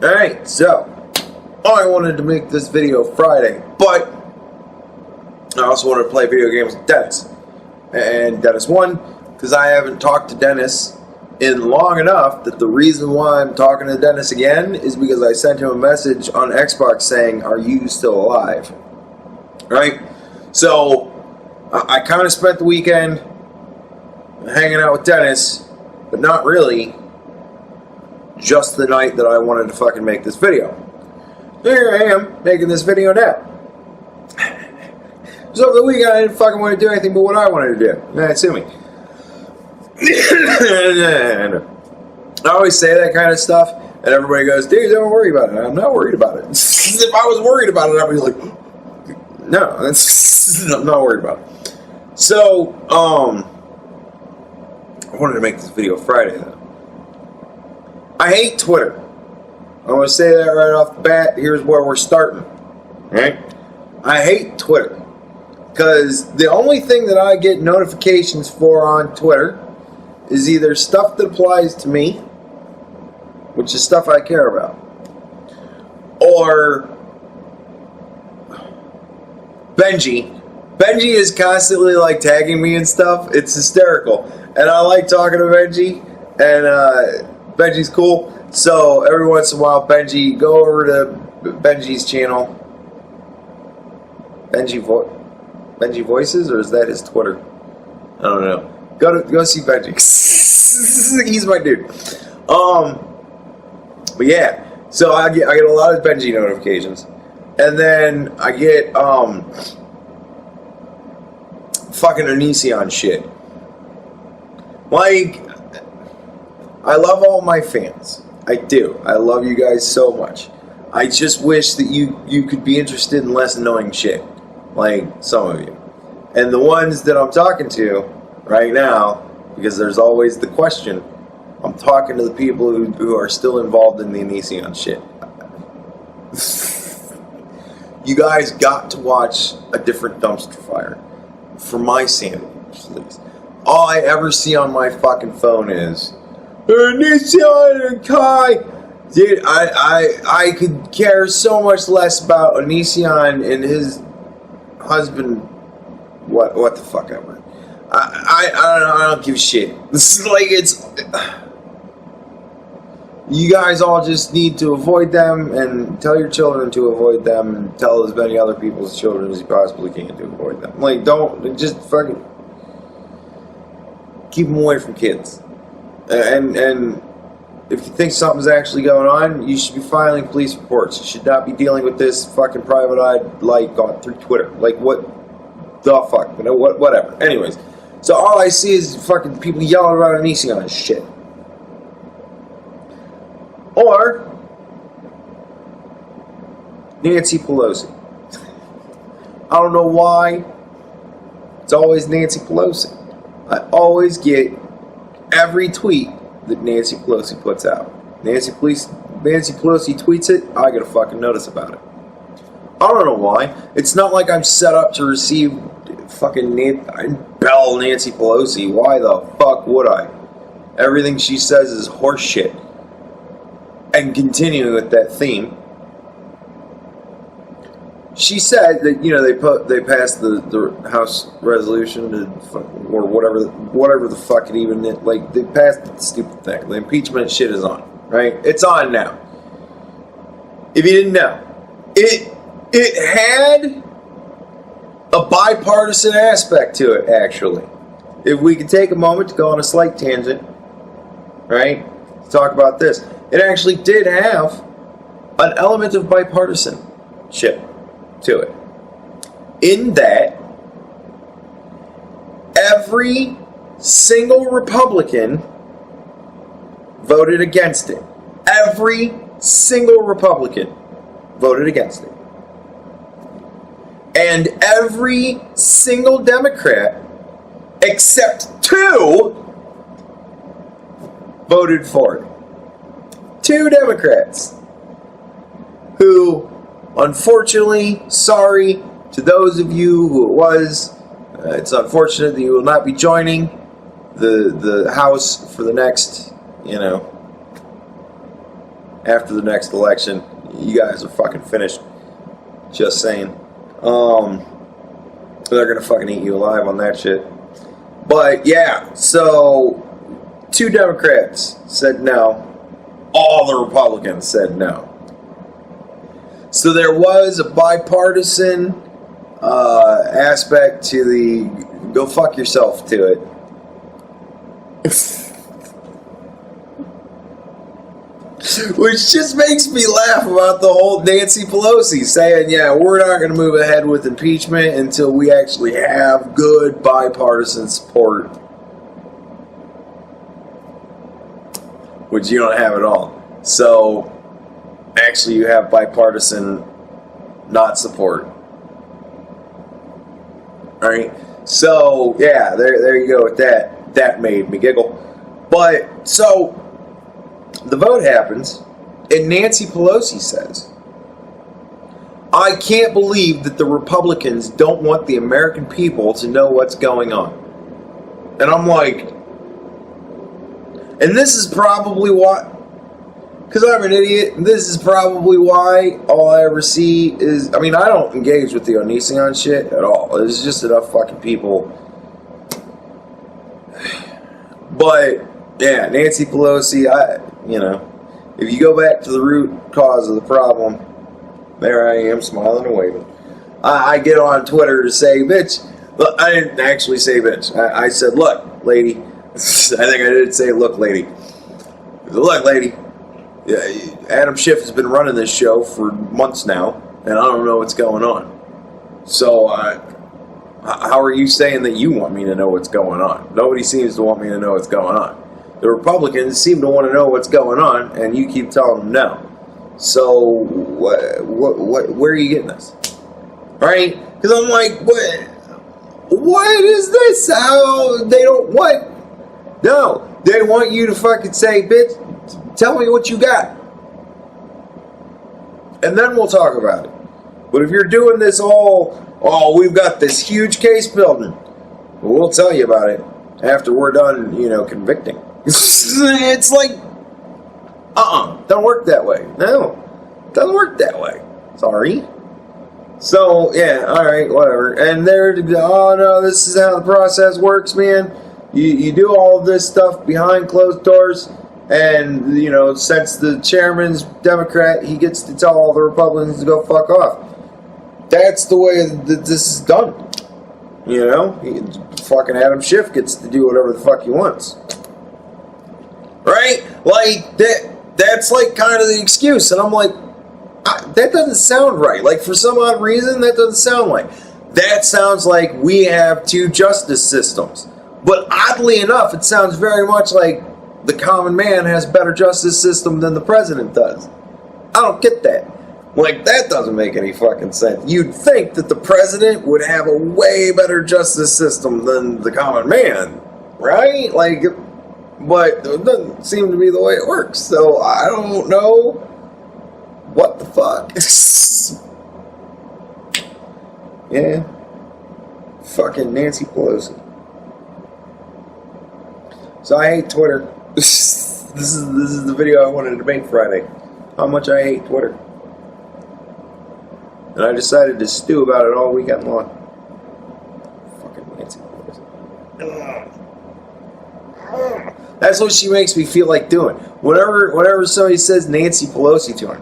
Alright, so I wanted to make this video Friday, but I also wanted to play video games with Dennis. And Dennis won, because I haven't talked to Dennis in long enough that the reason why I'm talking to Dennis again is because I sent him a message on Xbox saying, "Are you still alive?" Right? So I kind of spent the weekend hanging out with Dennis, but not really. Just the night that I wanted to fucking make this video. Here I am, making this video now. So over the weekend I didn't fucking want to do anything but what I wanted to do. Yeah, sue me. I always say that kind of stuff, and everybody goes, "Dude, don't worry about it." I'm not worried about it. If I was worried about it, I'd be like, no, I'm not worried about it. So, I wanted to make this video Friday, though. I hate Twitter. I'm going to say that right off the bat. Here's where we're starting. Right? I hate Twitter. Because the only thing that I get notifications for on Twitter is either stuff that applies to me, which is stuff I care about, or Benji. Benji is constantly like tagging me and stuff. It's hysterical. And I like talking to Benji. And Benji's cool. So every once in a while, Benji, go over to Benji's channel. Benji Voices, or is that his Twitter? I don't know. Go see Benji. He's my dude. But yeah, so I get a lot of Benji notifications, and then I get fucking Onision shit. Like, I love all my fans. I do. I love you guys so much. I just wish that you could be interested in less annoying shit. Like some of you. And the ones that I'm talking to right now, because there's always the question, I'm talking to the people who are still involved in the Onision shit. You guys got to watch A Different Dumpster Fire. For my sanity, please. All I ever see on my fucking phone is Onision and Kai. Dude, I could care so much less about Onision and his husband. What the fuck ever. I don't give a shit. This is like, it's, you guys all just need to avoid them and tell your children to avoid them and tell as many other people's children as you possibly can to avoid them. Like, don't, just fucking keep them away from kids. And if you think something's actually going on, you should be filing police reports. You should not be dealing with this fucking private-eyed light going through Twitter. Like, what the fuck? You know, whatever. Anyways, so all I see is fucking people yelling about Onision and shit. Or Nancy Pelosi. I don't know why. It's always Nancy Pelosi. I always get every tweet that Nancy Pelosi puts out. Nancy Pelosi tweets it, I get a fucking notice about it. I don't know why. It's not like I'm set up to receive fucking bell Nancy Pelosi. Why the fuck would I? Everything she says is horse shit. And continuing with that theme, she said that, you know, they passed the House resolution to, or whatever the fuck it even, like, they passed the stupid thing. The impeachment shit is on, right? It's on now. If you didn't know, it had a bipartisan aspect to it, actually. If we could take a moment to go on a slight tangent, right, to talk about this. It actually did have an element of bipartisanship to it. In that, every single Republican voted against it. Every single Republican voted against it. And every single Democrat, except 2, voted for it. 2 Democrats who, unfortunately, sorry to those of you who it was, it's unfortunate that you will not be joining the House for the next, after the next election. You guys are fucking finished. Just saying. They're gonna fucking eat you alive on that shit. But yeah, so 2 Democrats said no. All the Republicans said no. So there was a bipartisan aspect to the go fuck yourself to it. Which just makes me laugh about the whole Nancy Pelosi saying, yeah, we're not going to move ahead with impeachment until we actually have good bipartisan support. Which you don't have at all. So, actually you have bipartisan not support. Alright? So, yeah, there you go with that. That made me giggle. But, so, the vote happens, and Nancy Pelosi says, I can't believe that the Republicans don't want the American people to know what's going on. And I'm like, and this is probably why, because I'm an idiot, this is probably why all I ever see is, I mean, I don't engage with the Onision shit at all. There's just enough fucking people. But, yeah, Nancy Pelosi, if you go back to the root cause of the problem, there I am, smiling and waving. I get on Twitter to say, bitch. Look, I didn't actually say bitch. I said, look, lady. I think I did say, look, lady. Look, lady. Adam Schiff has been running this show for months now, and I don't know what's going on. So, how are you saying that you want me to know what's going on? Nobody seems to want me to know what's going on. The Republicans seem to want to know what's going on, and you keep telling them no. So, where are you getting this? Right? Because I'm like, what is this? How they don't what? No, they want you to fucking say, bitch, tell me what you got. And then we'll talk about it. But if you're doing this we've got this huge case building, we'll tell you about it after we're done, convicting. It's like, don't work that way. No, doesn't work that way. Sorry. So, yeah, alright, whatever. And no, this is how the process works, man. You do all of this stuff behind closed doors, and, since the chairman's Democrat, he gets to tell all the Republicans to go fuck off. That's the way that this is done. Fucking Adam Schiff gets to do whatever the fuck he wants. Right? Like, that's like kind of the excuse. And I'm like, that doesn't sound right. Like, for some odd reason, that doesn't sound like. That sounds like we have 2 justice systems. But oddly enough, it sounds very much like the common man has a better justice system than the president does. I don't get that. Like, that doesn't make any fucking sense. You'd think that the president would have a way better justice system than the common man, right? Like, but it doesn't seem to be the way it works. So, I don't know what the fuck. Yeah. Fucking Nancy Pelosi. So I hate Twitter. This is the video I wanted to make Friday. How much I hate Twitter. And I decided to stew about it all weekend long. Fucking Nancy Pelosi. That's what she makes me feel like doing. Whenever somebody says Nancy Pelosi to her,